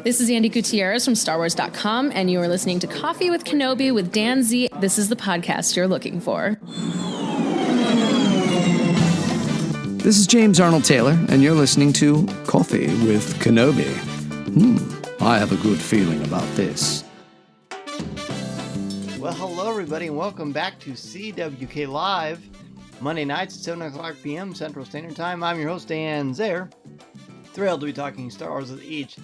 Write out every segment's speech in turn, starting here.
This is Andy Gutierrez from StarWars.com, and you are listening to Coffee with Kenobi with Dan Z. This is the podcast you're looking for. This is James Arnold Taylor, and you're listening to Coffee with Kenobi. I have a good feeling about this. Well, hello, everybody, and welcome back to CWK Live, Monday nights at 7 o'clock p.m. Central Standard Time. I'm your host, Dan Zaire. Thrilled to be talking Star Wars with each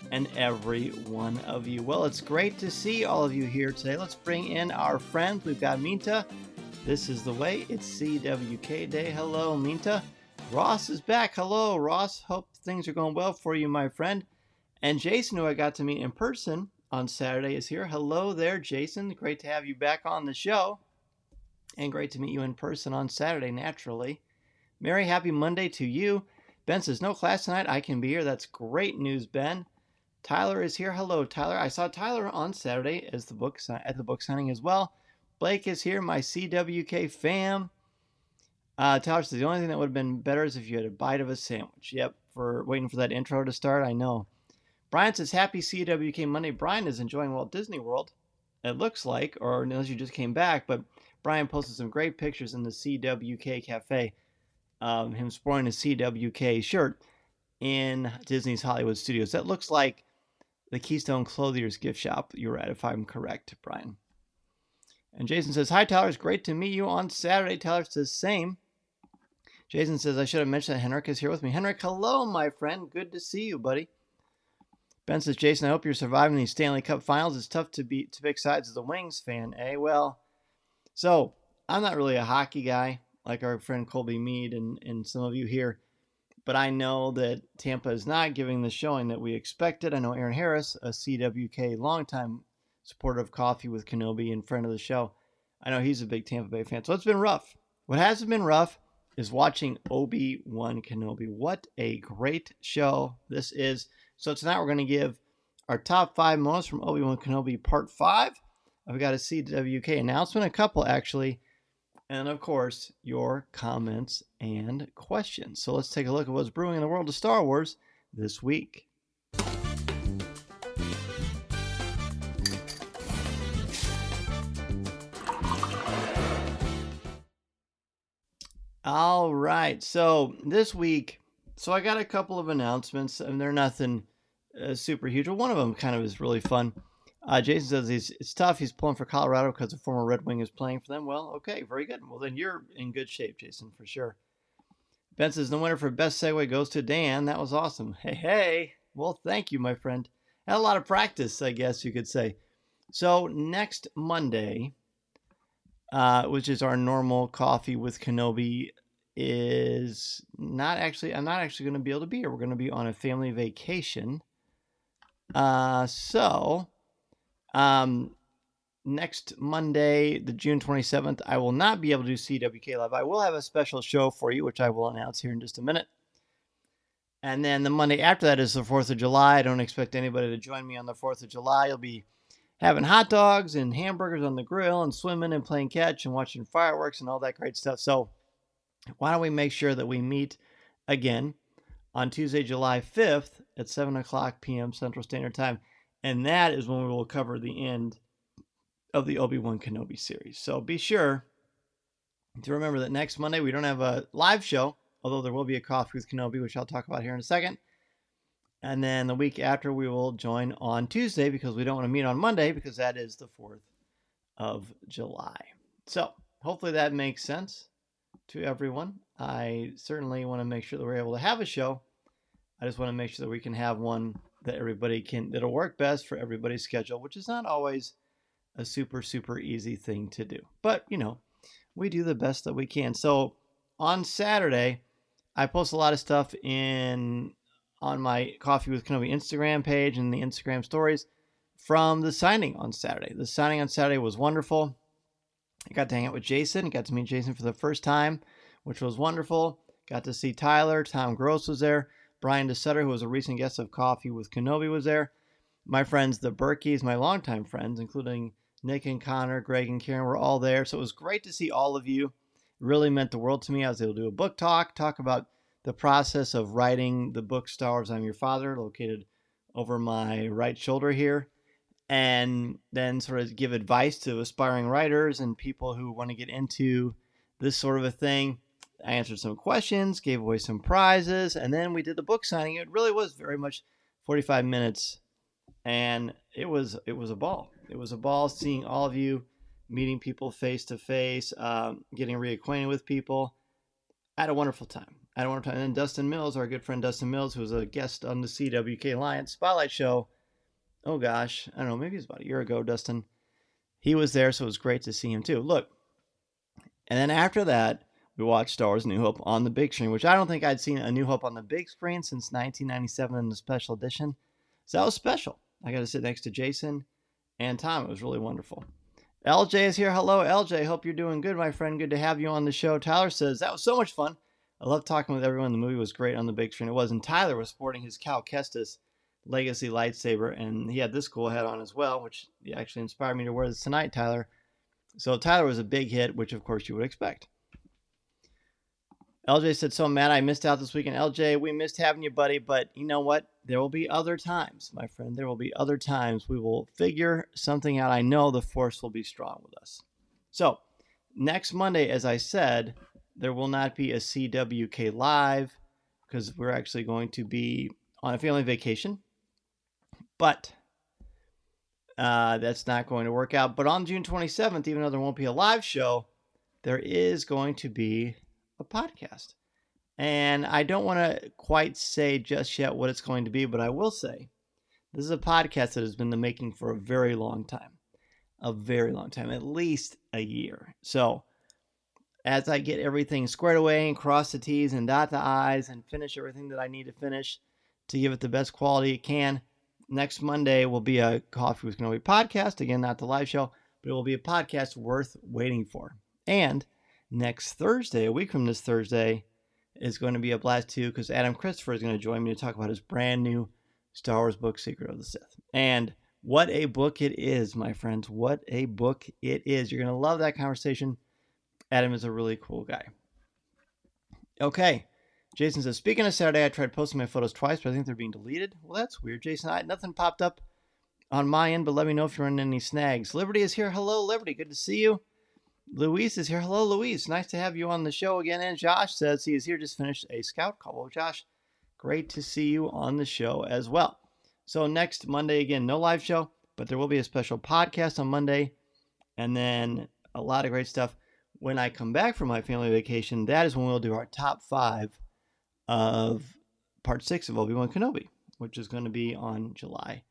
and every one of you. Well, it's great to see all of you here today. Let's bring in our friends. We've got Minta. This is the way. It's CWK Day. Hello, Minta. Ross is back. Hello, Ross. Hope things are going well for you, my friend. And Jason, who I got to meet in person on Saturday, is here. Hello there, Jason. Great to have you back on the show. And great to meet you in person on Saturday, naturally. Merry, happy Monday to you. Ben says, no class tonight. I can be here. That's great news, Ben. Tyler is here. Hello, Tyler. I saw Tyler on Saturday at the book signing as well. Blake is here, my CWK fam. Tyler says, the only thing that would have been better is if you had a bite of a sandwich. Yep, for waiting for that intro to start, I know. Brian says, happy CWK Monday. Brian is enjoying Walt Disney World, it looks like, or unless you just came back, but Brian posted some great pictures in the CWK Cafe, him sporting a CWK shirt in Disney's Hollywood Studios. That looks like the Keystone Clothiers gift shop you were at, if I'm correct, Brian. And Jason says, hi, Tyler. It's great to meet you on Saturday. Tyler says, same. Jason says, I should have mentioned that Henrik is here with me. Henrik, hello, my friend. Good to see you, buddy. Ben says, Jason, I hope you're surviving these Stanley Cup finals. It's tough to pick sides as a Wings fan, eh? Well, so I'm not really a hockey guy like our friend Colby Mead and some of you here, but I know that Tampa is not giving the showing that we expected. I know Aaron Harris, a CWK longtime supporter of Coffee with Kenobi and friend of the show, I know he's a big Tampa Bay fan. So it's been rough. What hasn't been rough is watching Obi-Wan Kenobi. What a great show this is. So tonight we're going to give our top 5 moments from Obi-Wan Kenobi Part 5. I've got a CWK announcement, a couple actually, and of course, your comments and questions. So let's take a look at what's brewing in the world of Star Wars this week. All right, so this week, I got a couple of announcements, and they're nothing super huge. Well, one of them kind of is really fun. Jason says it's tough. He's pulling for Colorado because a former Red Wing is playing for them. Well, okay, very good. Well, then you're in good shape, Jason, for sure. Ben says the winner for best segue goes to Dan. That was awesome. Hey. Well, thank you, my friend. Had a lot of practice, I guess you could say. So next Monday, which is our normal Coffee with Kenobi, is not actually. I'm not actually going to be able to be here. We're going to be on a family vacation. Next Monday, the June 27th, I will not be able to do CWK Live. I will have a special show for you, which I will announce here in just a minute. And then the Monday after that is the 4th of July. I don't expect anybody to join me on the 4th of July. You'll be having hot dogs and hamburgers on the grill and swimming and playing catch and watching fireworks and all that great stuff. So why don't we make sure that we meet again on Tuesday, July 5th at 7 o'clock p.m. Central Standard Time. And that is when we will cover the end of the Obi-Wan Kenobi series. So be sure to remember that next Monday we don't have a live show, although there will be a Coffee with Kenobi, which I'll talk about here in a second. And then the week after we will join on Tuesday because we don't want to meet on Monday because that is the 4th of July. So hopefully that makes sense to everyone. I certainly want to make sure that we're able to have a show. I just want to make sure that we can have one that everybody that'll work best for everybody's schedule, which is not always a super, super easy thing to do. But, we do the best that we can. So on Saturday, I post a lot of stuff on my Coffee with Kenobi Instagram page and the Instagram stories from the signing on Saturday. The signing on Saturday was wonderful. I got to hang out with Jason. Got to meet Jason for the first time, which was wonderful. Got to see Tyler. Tom Gross was there. Brian DeSutter, who was a recent guest of Coffee with Kenobi, was there. My friends, the Berkeys, my longtime friends, including Nick and Connor, Greg and Karen, were all there. So it was great to see all of you. It really meant the world to me. I was able to do a book talk about the process of writing the book Star Wars I'm Your Father, located over my right shoulder here, and then sort of give advice to aspiring writers and people who want to get into this sort of a thing. I answered some questions, gave away some prizes, and then we did the book signing. It really was very much 45 minutes, and it was a ball. It was a ball seeing all of you, meeting people face to face, getting reacquainted with people. I had a wonderful time. And then Dustin Mills, our good friend Dustin Mills, who was a guest on the CWK Lions Spotlight Show. Oh gosh, I don't know, maybe it was about a year ago, Dustin. He was there, so it was great to see him too. Look, and then after that, we watched Star Wars: A New Hope on the big screen, which I don't think I'd seen A New Hope on the big screen since 1997 in the special edition. So that was special. I got to sit next to Jason and Tom. It was really wonderful. LJ is here. Hello, LJ. Hope you're doing good, my friend. Good to have you on the show. Tyler says, that was so much fun. I love talking with everyone. The movie was great on the big screen. It was. And Tyler was sporting his Cal Kestis Legacy lightsaber, and he had this cool hat on as well, which actually inspired me to wear this tonight, Tyler. So Tyler was a big hit, which of course you would expect. LJ said, so mad I missed out this weekend. LJ, we missed having you, buddy, but you know what? There will be other times, my friend. There will be other times. We will figure something out. I know the Force will be strong with us. So next Monday, as I said, there will not be a CWK Live because we're actually going to be on a family vacation. But that's not going to work out. But on June 27th, even though there won't be a live show, there is going to be a podcast. And I don't want to quite say just yet what it's going to be, but I will say this is a podcast that has been in the making for a very long time. A very long time, at least a year. So as I get everything squared away and cross the T's and dot the I's and finish everything that I need to finish to give it the best quality it can, next Monday will be a Coffee with Kenobi podcast. Again, not the live show, but it will be a podcast worth waiting for. And next Thursday, a week from this Thursday, is going to be a blast too, because Adam Christopher is going to join me to talk about his brand new Star Wars book, Secret of the Sith. And what a book it is, my friends. What a book it is. You're going to love that conversation. Adam is a really cool guy. Okay. Jason says, speaking of Saturday, I tried posting my photos twice, but I think they're being deleted. Well, that's weird, Jason. Nothing popped up on my end, but let me know if you're in any snags. Liberty is here. Hello, Liberty. Good to see you. Luis is here. Hello, Luis. Nice to have you on the show again. And Josh says he is here. Just finished a scout call. Well, Josh, great to see you on the show as well. So next Monday, again, no live show, but there will be a special podcast on Monday. And then a lot of great stuff. When I come back from my family vacation, that is when we'll do our top 5 of part 6 of Obi-Wan Kenobi, which is going to be on July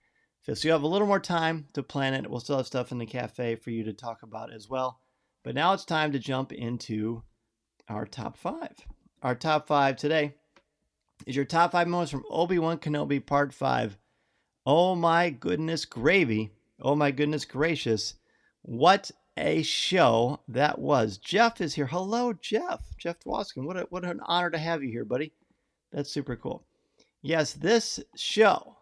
5th. So you have a little more time to plan it. We'll still have stuff in the cafe for you to talk about as well. But now it's time to jump into our top 5. Our top 5 today is your top 5 moments from Obi-Wan Kenobi Part 5. Oh my goodness gravy. Oh my goodness gracious. What a show that was. Jeff is here. Hello, Jeff. Jeff Dwoskin. What an honor to have you here, buddy. That's super cool. Yes, this show,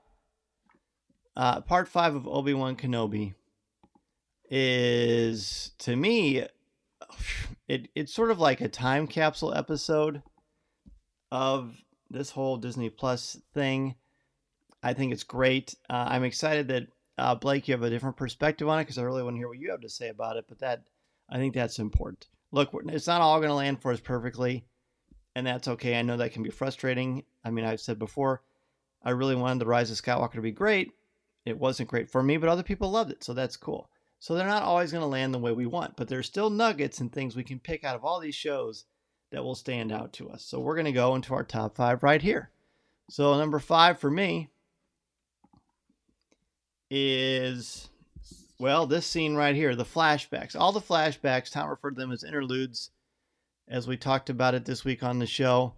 Part 5 of Obi-Wan Kenobi, is, to me, it's sort of like a time capsule episode of this whole Disney Plus thing. I think it's great. I'm excited that, Blake, you have a different perspective on it, because I really want to hear what you have to say about it, but I think that's important. Look, it's not all going to land for us perfectly, and that's okay. I know that can be frustrating. I mean, I've said before, I really wanted The Rise of Skywalker to be great. It wasn't great for me, but other people loved it, so that's cool. So they're not always going to land the way we want, but there's still nuggets and things we can pick out of all these shows that will stand out to us. So we're going to go into our top 5 right here. So number 5 for me is, well, this scene right here, the flashbacks. All the flashbacks, Tom referred to them as interludes, as we talked about it this week on the show.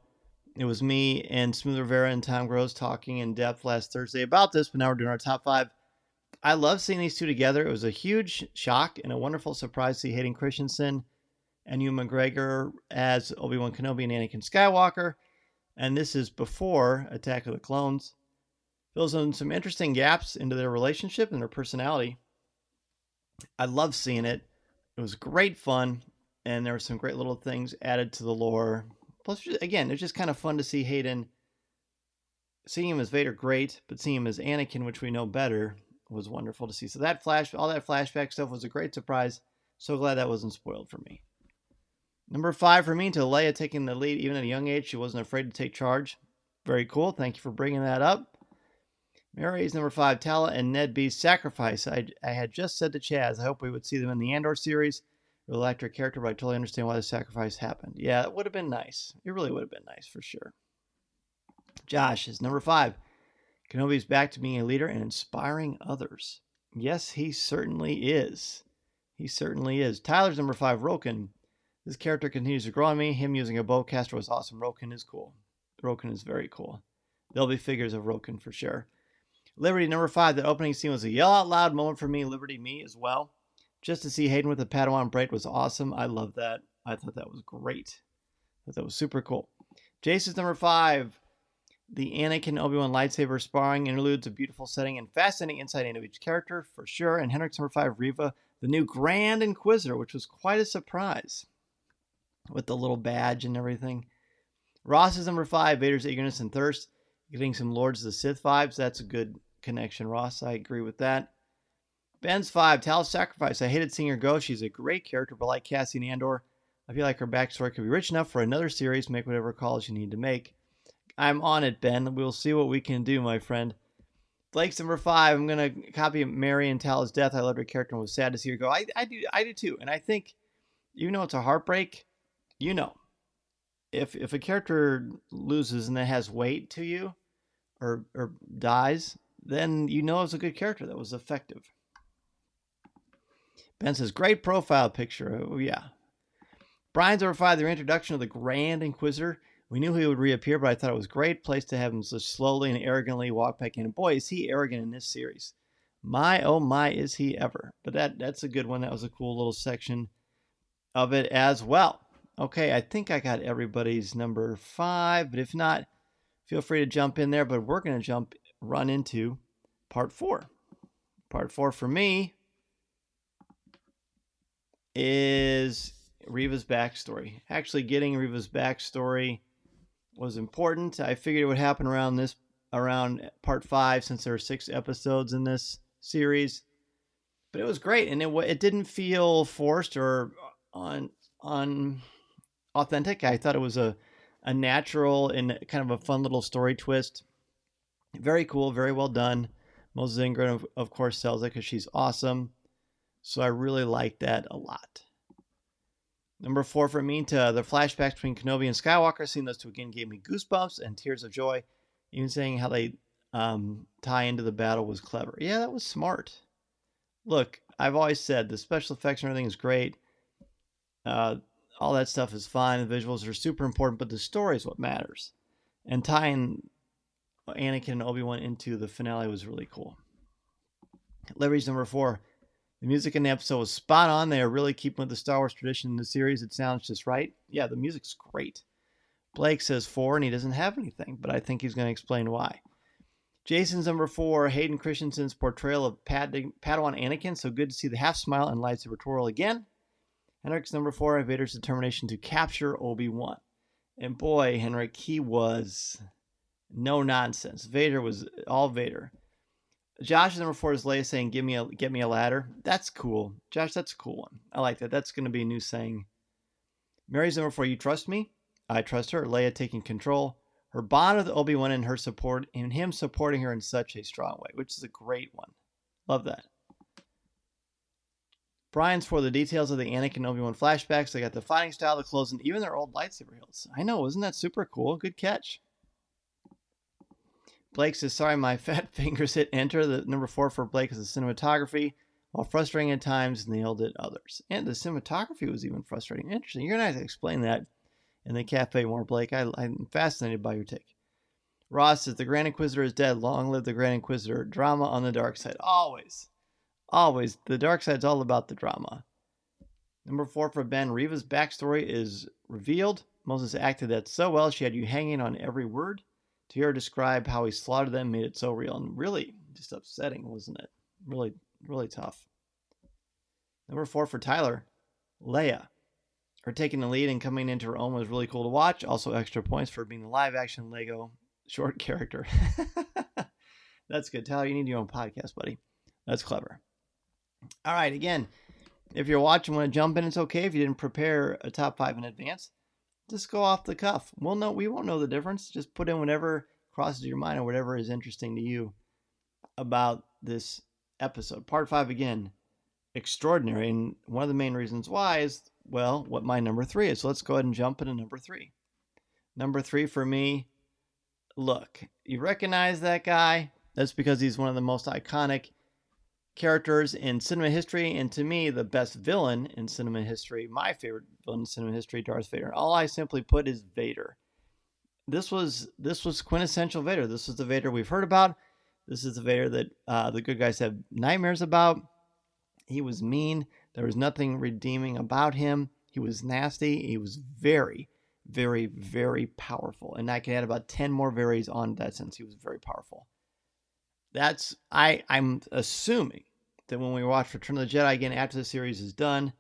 It was me and Smooth Rivera and Tom Gross talking in depth last Thursday about this, but now we're doing our top 5. I love seeing these two together. It was a huge shock and a wonderful surprise to see Hayden Christensen and Ewan McGregor as Obi-Wan Kenobi and Anakin Skywalker. And this is before Attack of the Clones. Fills in some interesting gaps into their relationship and their personality. I love seeing it. It was great fun, and there were some great little things added to the lore. Plus, again, it's just kind of fun to see Hayden Seeing him as Vader, great, but seeing him as Anakin, which we know better, was wonderful to see. So all that flashback stuff was a great surprise. So glad that wasn't spoiled for me. Number 5 for me, to Leia taking the lead even at a young age. She wasn't afraid to take charge. Very cool. Thank you for bringing that up. Mary's number 5, Tala and Ned B's sacrifice. I had just said to Chaz, I hope we would see them in the Andor series. Really liked her character, but I totally understand why the sacrifice happened. Yeah, it would have been nice. It really would have been nice for sure. Josh is number 5. Kenobi's back to being a leader and inspiring others. Yes, he certainly is. He certainly is. Tyler's number 5, Roken. This character continues to grow on me. Him using a bowcaster was awesome. Roken is cool. Roken is very cool. There'll be figures of Roken for sure. Liberty, number 5. That opening scene was a yell out loud moment for me. Liberty, me as well. Just to see Hayden with the Padawan braid was awesome. I love that. I thought that was great. I thought that was super cool. Jason's number 5. The Anakin Obi-Wan lightsaber sparring interludes, a beautiful setting and fascinating insight into each character for sure. And Henrik's number 5, Reva, the new Grand Inquisitor, which was quite a surprise with the little badge and everything. Ross's number 5, Vader's eagerness and thirst, getting some Lords of the Sith vibes. That's a good connection, Ross. I agree with that. Ben's 5, Tal's sacrifice. I hated seeing her go. She's a great character, but like Cassian Andor, I feel like her backstory could be rich enough for another series. Make whatever calls you need to make. I'm on it, Ben. We'll see what we can do, my friend. Blake's number 5. I'm going to copy Mary and Tal's death. I loved her character and was sad to see her go. I do too. And I think, even though it's a heartbreak, if a character loses and that has weight to you or dies, then it's a good character that was effective. Ben says, great profile picture. Oh, yeah. Brian's number 5, their introduction of the Grand Inquisitor. We knew he would reappear, but I thought it was a great place to have him so slowly and arrogantly walk back in. And boy, is he arrogant in this series. My, oh my, is he ever. But that's a good one. That was a cool little section of it as well. Okay, I think I got everybody's number 5, but if not, feel free to jump in there. But we're going to run into part 4. Part 4 for me is Reva's backstory. Actually, getting Reva's backstory was important. I figured it would happen around part 5, since there are 6 episodes in this series. But it was great, and it didn't feel forced or on authentic. I thought it was a natural and kind of a fun little story twist. Very cool, very well done. Moses Ingram, of course, sells it because she's awesome. So I really liked that a lot. Number 4 for me, to the flashbacks between Kenobi and Skywalker. Seeing those two again gave me goosebumps and tears of joy. Even saying how they tie into the battle was clever. Yeah, that was smart. Look, I've always said the special effects and everything is great. All that stuff is fine. The visuals are super important, but the story is what matters. And tying Anakin and Obi-Wan into the finale was really cool. Liberty's number 4. The music in the episode was spot on. They are really keeping with the Star Wars tradition in the series. It sounds just right. Yeah, the music's great. Blake says 4, and he doesn't have anything, but I think he's going to explain why. Jason's number 4, Hayden Christensen's portrayal of Padawan Anakin. So good to see the half smile and lightsaber twirl again. Henrik's number 4, Vader's determination to capture Obi-Wan. And boy, Henrik, he was no nonsense. Vader was all Vader. Josh's number 4 is Leia saying, get me a ladder. That's cool. Josh, that's a cool one. I like that. That's going to be a new saying. Mary's number 4, you trust me? I trust her. Leia taking control. Her bond with Obi-Wan and her support, and him supporting her in such a strong way, which is a great one. Love that. Brian's for the details of the Anakin and Obi-Wan flashbacks. They got the fighting style, the clothes, and even their old lightsaber hilts. I know, isn't that super cool? Good catch. Blake says, sorry, my fat fingers hit enter. The number 4 for Blake is the cinematography. While frustrating at times, nailed it others. And the cinematography was even frustrating. Interesting. You're going to have to explain that in the cafe more, Blake. I'm fascinated by your take. Ross says, the Grand Inquisitor is dead. Long live the Grand Inquisitor. Drama on the dark side. Always. Always. The dark side's all about the drama. Number 4 for Ben. Reva's backstory is revealed. Moses acted that so well. She had you hanging on every word. To hear her describe how he slaughtered them made it so real and really just upsetting, wasn't it? Really, really tough. Number 4 for Tyler, Leia. Her taking the lead and coming into her own was really cool to watch. Also extra points for being the live action Lego short character. That's good. Tyler, you need your own podcast, buddy. That's clever. All right, again, if you're watching, want to jump in, it's okay. If you didn't prepare a top 5 in advance, just go off the cuff. We won't know the difference. Just put in whatever crosses your mind or whatever is interesting to you about this episode. Part 5, again, extraordinary. And one of the main reasons why is, well, what my number 3 is. So let's go ahead and jump into number 3. Number 3 for me, look, you recognize that guy? That's because he's one of the most iconic characters in cinema history, and to me, the best villain in cinema history, my favorite villain in cinema history, Darth Vader. All I simply put is Vader. This was quintessential Vader. This is the Vader we've heard about. This is the Vader that the good guys have nightmares about. He was mean. There was nothing redeeming about him. He was nasty. He was very, very, very powerful. And I can add about 10 more varies on that since he was very powerful. I'm assuming that when we watch Return of the Jedi again after the series is done,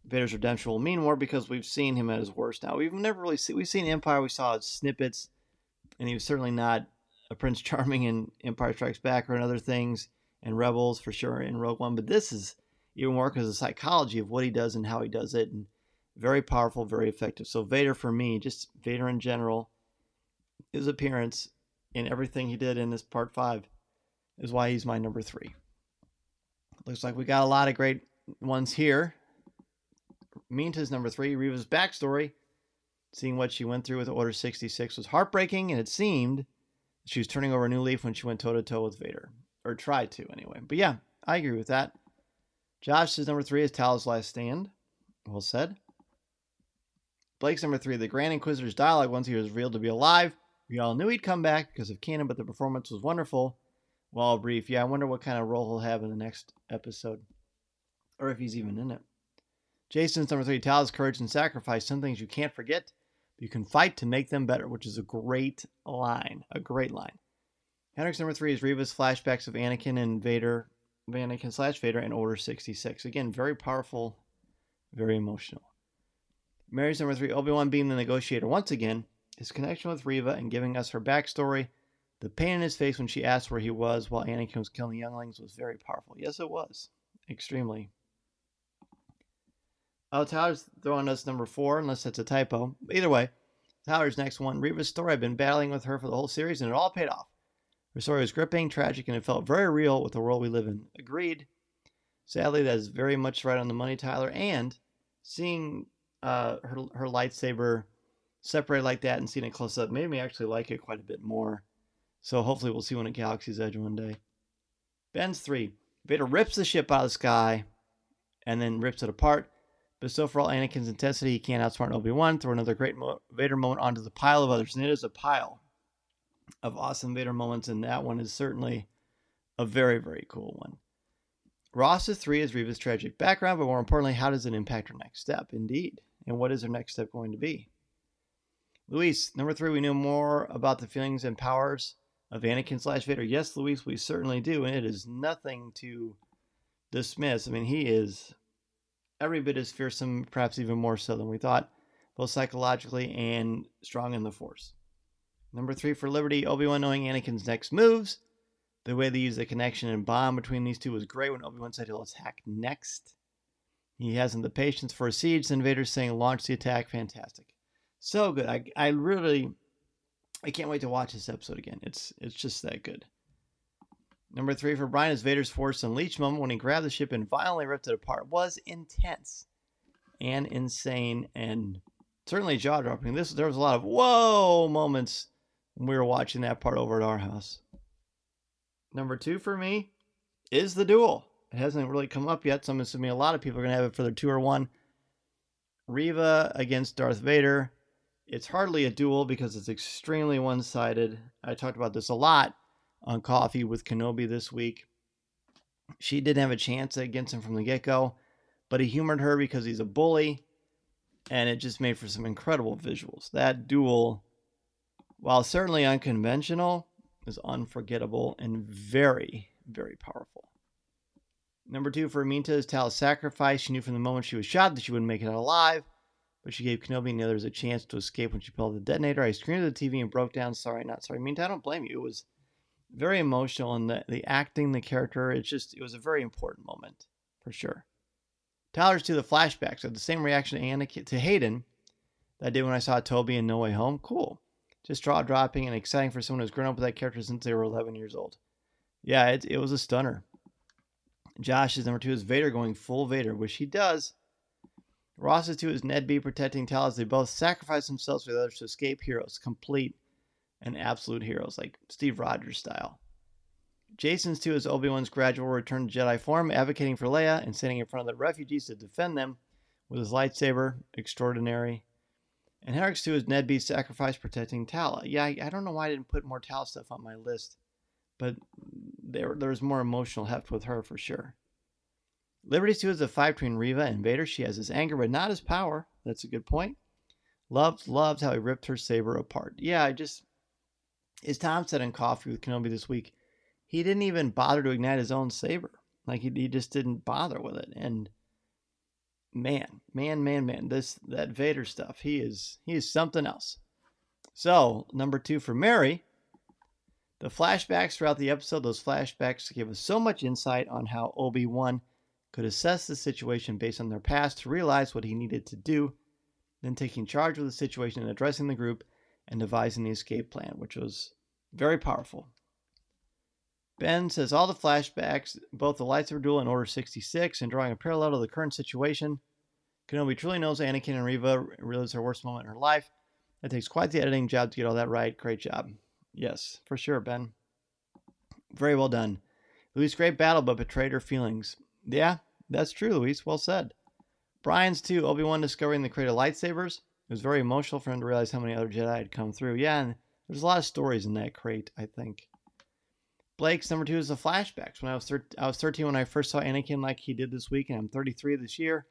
Vader's redemption will mean more because we've seen him at his worst now. We've seen Empire, we saw snippets, and he was certainly not a Prince Charming in Empire Strikes Back or in other things, and Rebels for sure in Rogue One. But this is even more because of the psychology of what he does and how he does it, and very powerful, very effective. So Vader for me, just Vader in general, his appearance and everything he did in this Part 5 is why he's my number 3. Looks like we got a lot of great ones here. Minta's number 3, Reva's backstory. Seeing what she went through with Order 66 was heartbreaking, and it seemed she was turning over a new leaf when she went toe-to-toe with Vader. Or tried to, anyway. But yeah, I agree with that. Josh's number 3 is Tal's Last Stand. Well said. Blake's number 3, the Grand Inquisitor's dialogue once he was revealed to be alive. We all knew he'd come back because of canon, but the performance was wonderful. Well, brief. Yeah, I wonder what kind of role he'll have in the next episode. Or if he's even in it. Jason's number 3, Tal's courage and sacrifice. Some things you can't forget, but you can fight to make them better, which is a great line. A great line. Henrik's number 3 is Reva's flashbacks of Anakin and Vader. Anakin/Vader in Order 66. Again, very powerful, very emotional. Mary's number 3, Obi-Wan being the negotiator once again. His connection with Reva and giving us her backstory. The pain in his face when she asked where he was while Anakin was killing younglings was very powerful. Yes, it was. Extremely. Oh, Tyler's throwing us number 4, unless that's a typo. Either way, Tyler's next one. Reva's story. I've been battling with her for the whole series, and it all paid off. Her story was gripping, tragic, and it felt very real with the world we live in. Agreed. Sadly, that is very much right on the money, Tyler. And seeing her lightsaber separated like that and seeing it close up made me actually like it quite a bit more. So hopefully we'll see one at Galaxy's Edge one day. Ben's 3. Vader rips the ship out of the sky and then rips it apart. But so for all Anakin's intensity, he can't outsmart Obi-Wan. Throw another great Vader moment onto the pile of others. And it is a pile of awesome Vader moments. And that one is certainly a very, very cool one. Ross's 3 is Reva's tragic background. But more importantly, how does it impact her next step? Indeed. And what is her next step going to be? Luis, number 3, we know more about the feelings and powers of Anakin/Vader. Yes, Luis, we certainly do. And it is nothing to dismiss. I mean, he is every bit as fearsome, perhaps even more so than we thought, both psychologically and strong in the Force. Number 3 for Liberty, Obi-Wan knowing Anakin's next moves. The way they use the connection and bond between these two was great when Obi-Wan said he'll attack next. He hasn't the patience for a siege, and Vader's saying launch the attack. Fantastic. So good. I can't wait to watch this episode again. It's just that good. Number 3 for Brian is Vader's Force Unleashed moment when he grabbed the ship and violently ripped it apart was intense and insane and certainly jaw-dropping. There was a lot of whoa moments when we were watching that part over at our house. Number 2 for me is the duel. It hasn't really come up yet, so I'm assuming a lot of people are going to have it for their 2 or 1. Reva against Darth Vader. It's hardly a duel because it's extremely one-sided. I talked about this a lot on Coffee with Kenobi this week. She didn't have a chance against him from the get-go, but he humored her because he's a bully, and it just made for some incredible visuals. That duel, while certainly unconventional, is unforgettable and very, very powerful. Number 2 for Aminta is Tal's sacrifice. She knew from the moment she was shot that she wouldn't make it out alive, but she gave Kenobi and the others a chance to escape when she pulled the detonator. I screamed at the TV and broke down. Sorry, not sorry. I mean, I don't blame you. It was very emotional, and the acting, the character, it was a very important moment, for sure. Tyler's to the flashbacks. I had the same reaction to Hayden that I did when I saw Toby in No Way Home. Cool. Just jaw-dropping and exciting for someone who's grown up with that character since they were 11 years old. Yeah, it was a stunner. Josh's number 2 is Vader going full Vader, which he does. Ross's 2 is Ned B protecting Tal as they both sacrifice themselves for the others to escape. Heroes. Complete and absolute heroes, like Steve Rogers style. Jason's 2 is Obi-Wan's gradual return to Jedi form, advocating for Leia and standing in front of the refugees to defend them with his lightsaber. Extraordinary. And Henrik's 2 is Ned B's sacrifice protecting Tala. Yeah, I don't know why I didn't put more Tala stuff on my list, but there's more emotional heft with her for sure. Liberty's 2 is the fight between Reva and Vader. She has his anger, but not his power. That's a good point. Loved how he ripped her saber apart. Yeah, as Tom said in Coffee with Kenobi this week, he didn't even bother to ignite his own saber. Like, he just didn't bother with it. And man, that Vader stuff, he is something else. So, number 2 for Mary, the flashbacks throughout the episode, those flashbacks give us so much insight on how Obi-Wan could assess the situation based on their past to realize what he needed to do, then taking charge of the situation and addressing the group and devising the escape plan, which was very powerful. Ben says all the flashbacks, both the lightsaber duel and Order 66, and drawing a parallel to the current situation. Kenobi truly knows Anakin and Reva relives her worst moment in her life. It takes quite the editing job to get all that right. Great job. Yes, for sure, Ben. Very well done. Luis, great battle, but betrayed her feelings. Yeah, that's true, Luis. Well said. Brian's 2, Obi-Wan discovering the crate of lightsabers. It was very emotional for him to realize how many other Jedi had come through. Yeah, and there's a lot of stories in that crate, I think. Blake's number 2 is the flashbacks. When I was 13 when I first saw Anakin like he did this week, and I'm 33 this year.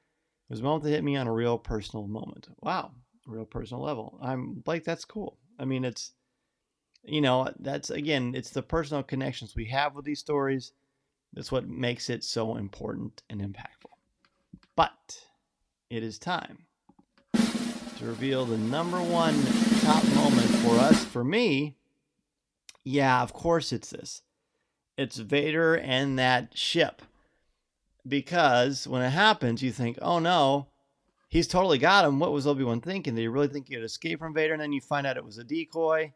It was a moment that hit me on a real personal moment. Wow, a real personal level. Blake, that's cool. I mean, it's, that's, again, it's the personal connections we have with these stories. That's what makes it so important and impactful. But it is time to reveal the number 1 top moment for us. For me, yeah, of course it's this. It's Vader and that ship. Because when it happens, you think, oh no, he's totally got him. What was Obi-Wan thinking? Did he really think he could escape from Vader? And then you find out it was a decoy.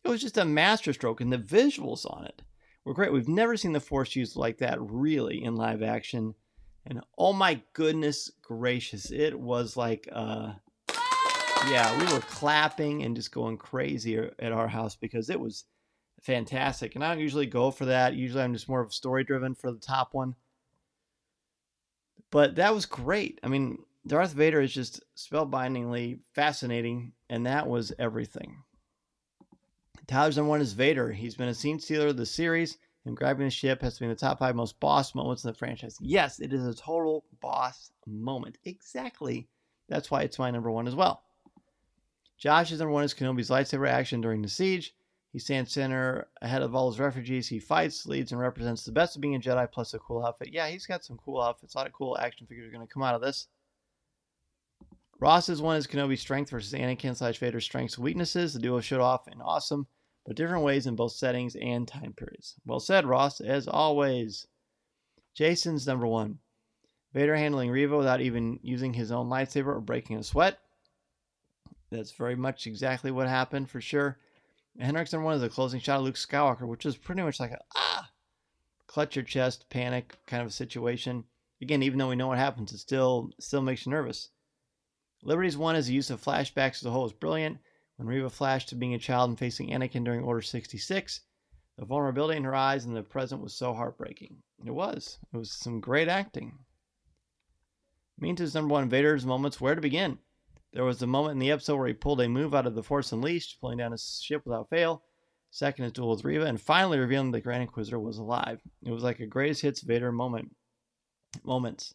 It was just a masterstroke, and the visuals on it were great. We've never seen the Force used like that really in live action. And oh my goodness gracious, it was like, yeah, we were clapping and just going crazy at our house because it was fantastic. And I don't usually go for that. Usually I'm just more of story driven for the top one. But that was great. I mean, Darth Vader is just spellbindingly fascinating, and that was everything. Tyler's number 1 is Vader. He's been a scene stealer of the series, and grabbing the ship has to be in the top 5 most boss moments in the franchise. Yes, it is a total boss moment. Exactly. That's why it's my number 1 as well. Josh's number 1 is Kenobi's lightsaber action during the siege. He stands center ahead of all his refugees. He fights, leads, and represents the best of being a Jedi plus a cool outfit. Yeah, he's got some cool outfits. A lot of cool action figures are going to come out of this. Ross's 1 is Kenobi's strength versus Anakin / Vader's strengths and weaknesses. The duo showed off in awesome but different ways in both settings and time periods. Well said, Ross, as always. Jason's number 1. Vader handling Reva without even using his own lightsaber or breaking a sweat. That's very much exactly what happened for sure. Henrik's number 1 is the closing shot of Luke Skywalker, which is pretty much like clutch your chest, panic kind of a situation. Again, even though we know what happens, it still makes you nervous. Liberty's 1 is the use of flashbacks as a whole is brilliant. When Reva flashed to being a child and facing Anakin during Order 66, the vulnerability in her eyes and the present was so heartbreaking. It was some great acting. Minta's number 1, Vader's moments, where to begin. There was the moment in the episode where he pulled a move out of the Force Unleashed, pulling down his ship without fail. Second, his duel with Reva, and finally revealing the Grand Inquisitor was alive. It was like a greatest hits Vader moments.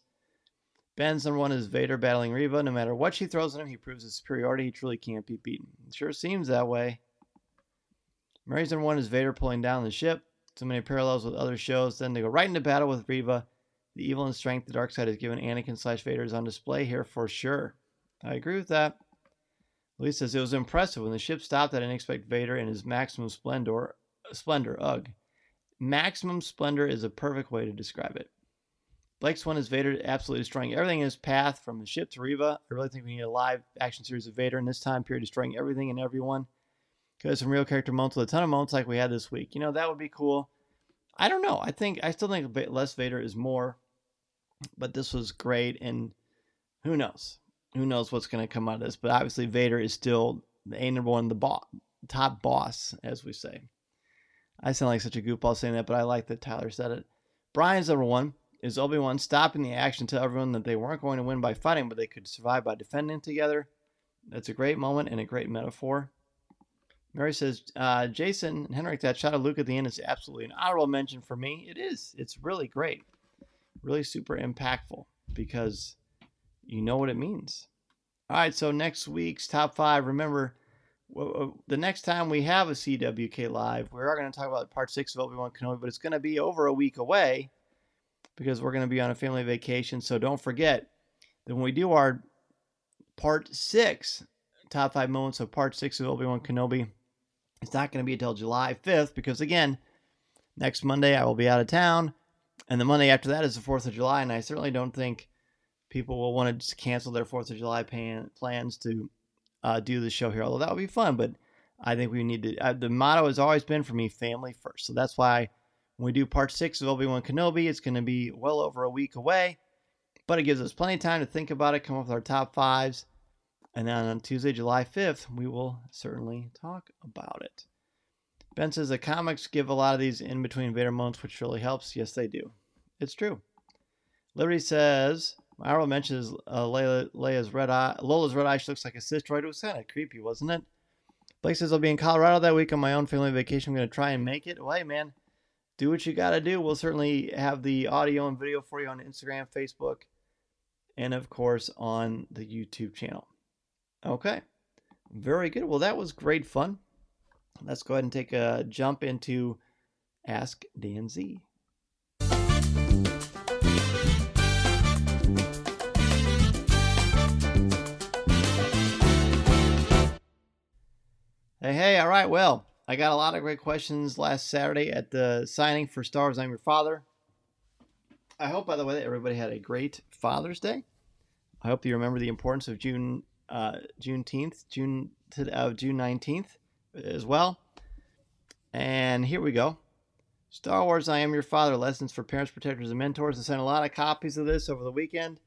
Ben's number 1 is Vader battling Reva. No matter what she throws at him, he proves his superiority. He truly can't be beaten. It sure seems that way. Mary's number 1 is Vader pulling down the ship. So many parallels with other shows. Then they go right into battle with Reva. The evil and strength the dark side has given Anakin / Vader is on display here for sure. I agree with that. Lee says, it was impressive when the ship stopped. I didn't expect Vader in his maximum splendor. Ugh. Maximum splendor is a perfect way to describe it. Blake's one is Vader absolutely destroying everything in his path from the ship to Reva. I really think we need a live action series of Vader in this time period, destroying everything and everyone. Because some real character moments with a ton of moments like we had this week. That would be cool. I don't know. I still think less Vader is more. But this was great, and who knows? Who knows what's going to come out of this? But obviously, Vader is still the number one, the top boss, as we say. I sound like such a goofball saying that, but I like that Tyler said it. Brian's number one is Obi-Wan stopping the action to tell everyone that they weren't going to win by fighting, but they could survive by defending together. That's a great moment and a great metaphor. Mary says, Jason and Henrik, that shot of Luke at the end is absolutely an honorable mention for me. It is. It's really great. Really super impactful because you know what it means. All right, so next week's top 5. Remember, the next time we have a CWK Live, we are going to talk about part 6 of Obi-Wan Kenobi, but it's going to be over a week away because we're going to be on a family vacation. So don't forget that when we do our part 6, top 5 moments of part 6 of Obi-Wan Kenobi, it's not going to be until July 5th because, again, next Monday I will be out of town. And the Monday after that is the 4th of July, and I certainly don't think people will want to just cancel their 4th of July plans to do the show here, although that would be fun. But I think we need to, the motto has always been for me, family first. So that's why when we do part 6 of Obi-Wan Kenobi, it's going to be well over a week away. But it gives us plenty of time to think about it, come up with our top 5s. And then on Tuesday, July 5th, we will certainly talk about it. Ben says the comics give a lot of these in-between Vader moments, which really helps. Yes, they do. It's true. Liberty says, my honorable mention is Lola's red eye. She looks like a cis droid. It was kind of creepy, wasn't it? Blake says, I'll be in Colorado that week on my own family vacation. I'm going to try and make it. Well, hey, man, do what you got to do. We'll certainly have the audio and video for you on Instagram, Facebook, and, of course, on the YouTube channel. Okay. Very good. Well, that was great fun. Let's go ahead and take a jump into Ask Dan Z. Hey, all right. Well, I got a lot of great questions last Saturday at the signing for Star Wars I'm Your Father. I hope, by the way, that everybody had a great Father's Day. I hope you remember the importance of June 19th as well. And here we go. Star Wars I Am Your Father, Lessons for Parents, Protectors, and Mentors. I sent a lot of copies of this over the weekend.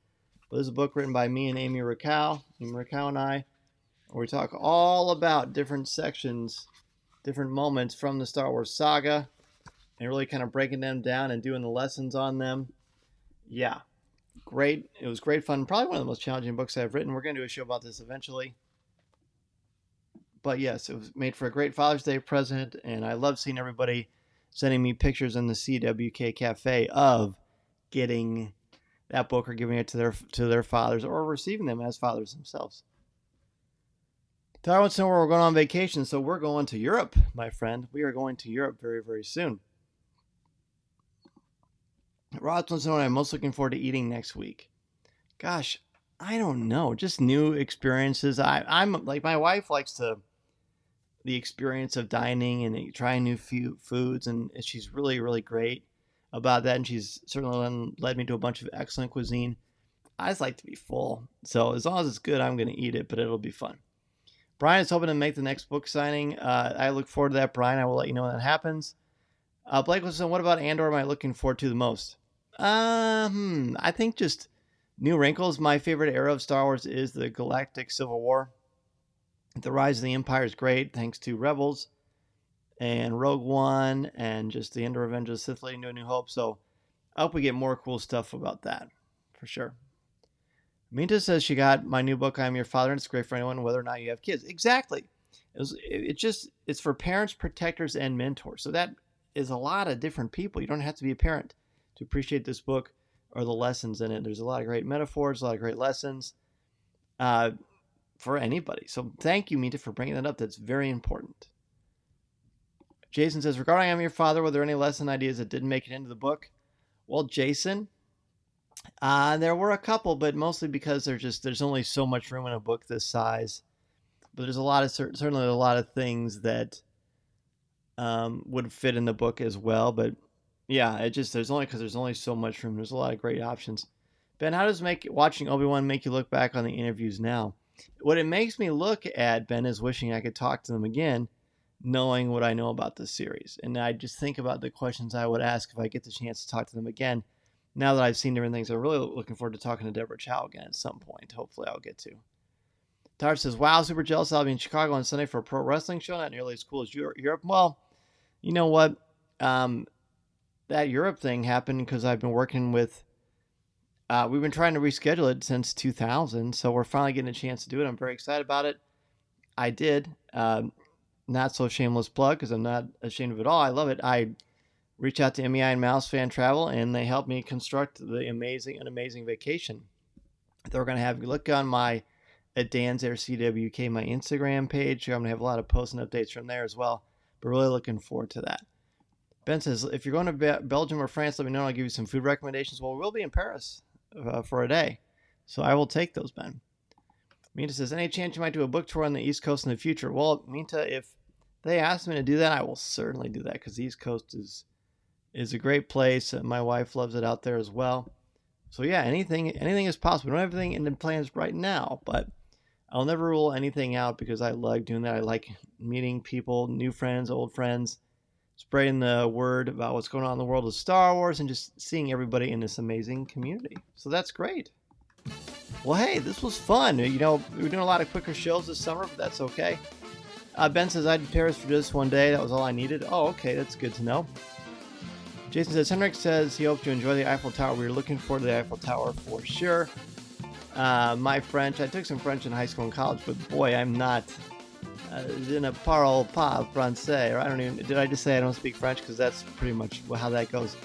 This is a book written by me and Amy Rakow. Amy Rakow and I. Where we talk all about different sections, different moments from the Star Wars saga, and really kind of breaking them down and doing the lessons on them. Yeah, great. It was great fun. Probably one of the most challenging books I've written. We're going to do a show about this eventually. But yes, it was made for a great Father's Day present, and I love seeing everybody sending me pictures in the CWK Cafe of getting that book or giving it to their fathers or receiving them as fathers themselves. Tyler wants to know where we're going on vacation, so we're going to Europe, my friend. We are going to Europe very, very soon. Ross wants to know what I'm most looking forward to eating next week. Gosh, I don't know. Just new experiences. I'm like, my wife likes the experience of dining and trying new foods, and she's really, really great about that, and she's certainly led me to a bunch of excellent cuisine. I just like to be full, so as long as it's good, I'm going to eat it, but it'll be fun. Brian is hoping to make the next book signing. I look forward to that, Brian. I will let you know when that happens. Blake was saying, what about Andor am I looking forward to the most? I think just new wrinkles. My favorite era of Star Wars is the Galactic Civil War. The Rise of the Empire is great, thanks to Rebels and Rogue One and just the End of Revenge of the Sith leading to A New Hope. So I hope we get more cool stuff about that, for sure. Minta says she got my new book, I'm Your Father, and it's great for anyone, whether or not you have kids. Exactly. It's for parents, protectors, and mentors. So that is a lot of different people. You don't have to be a parent to appreciate this book or the lessons in it. There's a lot of great metaphors, a lot of great lessons for anybody. So thank you, Minta, for bringing that up. That's very important. Jason says, regarding I'm Your Father, were there any lesson ideas that didn't make it into the book? Well, Jason, There were a couple, but mostly because there's only so much room in a book this size. But there's a lot of certainly a lot of things that would fit in the book as well. But yeah, there's only so much room. There's a lot of great options. Ben, how does watching Obi-Wan make you look back on the interviews now? What it makes me look at, Ben, is wishing I could talk to them again, knowing what I know about the series. And I just think about the questions I would ask if I get the chance to talk to them again. Now that I've seen different things, I'm really looking forward to talking to Deborah Chow again at some point. Hopefully I'll get to. Tar says, wow, super jealous. I'll be in Chicago on Sunday for a pro wrestling show. Not nearly as cool as Europe. Well, you know what? That Europe thing happened because I've been working with, we've been trying to reschedule it since 2000. So we're finally getting a chance to do it. I'm very excited about it. I did. Not so shameless plug because I'm not ashamed of it all. I love it. I reached out to MEI and Mouse Fan Travel, and they helped me construct an amazing vacation. They're going to have you look on my at Dan's Air CWK, my Instagram page. I'm going to have a lot of posts and updates from there as well. But really looking forward to that. Ben says, if you're going to Belgium or France, let me know. I'll give you some food recommendations. Well, we'll be in Paris for a day, so I will take those, Ben. Minta says, any chance you might do a book tour on the East Coast in the future? Well, Minta, if they ask me to do that, I will certainly do that because the East Coast is a great place. My wife loves it out there as well. So yeah, anything is possible. We don't have anything in the plans right now, but I'll never rule anything out because I like doing that. I like meeting people, new friends, old friends, spreading the word about what's going on in the world of Star Wars and just seeing everybody in this amazing community. So that's great. Well, hey, this was fun. You know, we were doing a lot of quicker shows this summer, but that's okay. Ben says, I did Paris for just one day. That was all I needed. Oh, okay. That's good to know. Jason says, Henrik says he hopes you enjoy the Eiffel Tower. We were looking forward to the Eiffel Tower for sure. My French, I took some French in high school and college, but boy, I'm not je ne parle pas français. Or I don't even, did I just say I don't speak French? Because that's pretty much how that goes.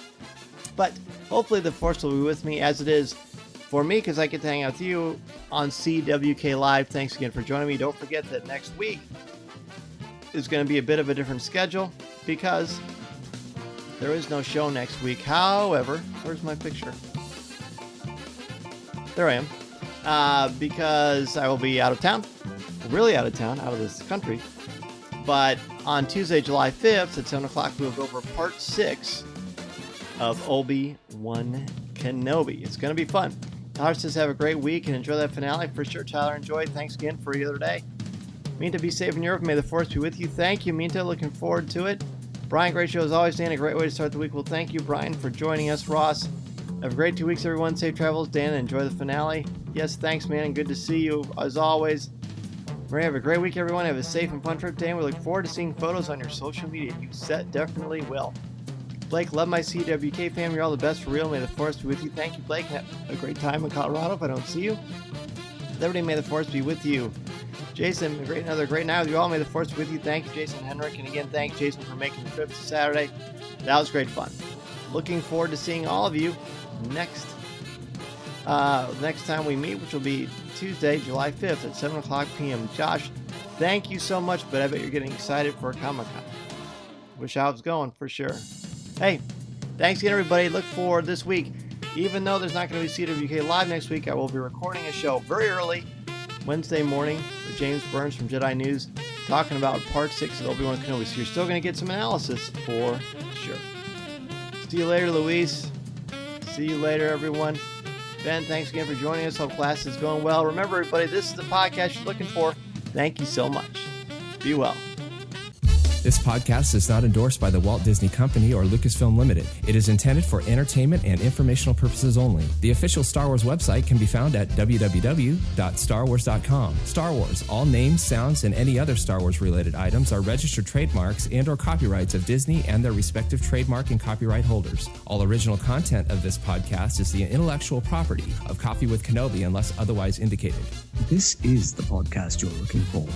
But hopefully the Force will be with me as it is for me because I get to hang out with you on CWK Live. Thanks again for joining me. Don't forget that next week is going to be a bit of a different schedule because there is no show next week. However, where's my picture? There I am. Because I will be out of town. Really out of town, out of this country. But on Tuesday, July 5th at 7 o'clock, we will go over part 6 of Obi-Wan Kenobi. It's going to be fun. Tyler says have a great week and enjoy that finale. For sure, Tyler, enjoy it. Thanks again for the other day. Minta, be safe in Europe. May the Force be with you. Thank you, Minta. Looking forward to it. Brian, great show as always. Dan, a great way to start the week. Well, thank you, Brian, for joining us. Ross, have a great 2 weeks, everyone. Safe travels. Dan, enjoy the finale. Yes, thanks, man, and good to see you as always. Maria, have a great week, everyone. Have a safe and fun trip, Dan. We look forward to seeing photos on your social media. You definitely will. Blake, love my CWK family. You're all the best for real. May the Force be with you. Thank you, Blake. Have a great time in Colorado if I don't see you. Everybody, may the Force be with you. Jason, another great night with you all. May the Force be with you. Thank you, Jason Henrik. And again, thank you, Jason, for making the trip to Saturday. That was great fun. Looking forward to seeing all of you next time we meet, which will be Tuesday, July 5th at 7 o'clock p.m. Josh, thank you so much, but I bet you're getting excited for Comic-Con. Wish I was going for sure. Hey, thanks again, everybody. Look forward this week. Even though there's not going to be CWK Live next week, I will be recording a show very early Wednesday morning with James Burns from Jedi News talking about part 6 of Obi-Wan Kenobi. So you're still going to get some analysis for sure. See you later, Luis. See you later, everyone. Ben, thanks again for joining us. Hope class is going well. Remember, everybody, this is the podcast you're looking for. Thank you so much. Be well. This podcast is not endorsed by the Walt Disney Company or Lucasfilm Limited. It is intended for entertainment and informational purposes only. The official Star Wars website can be found at www.starwars.com. Star Wars, all names, sounds, and any other Star Wars-related items are registered trademarks and/or copyrights of Disney and their respective trademark and copyright holders. All original content of this podcast is the intellectual property of Coffee with Kenobi unless otherwise indicated. This is the podcast you're looking for.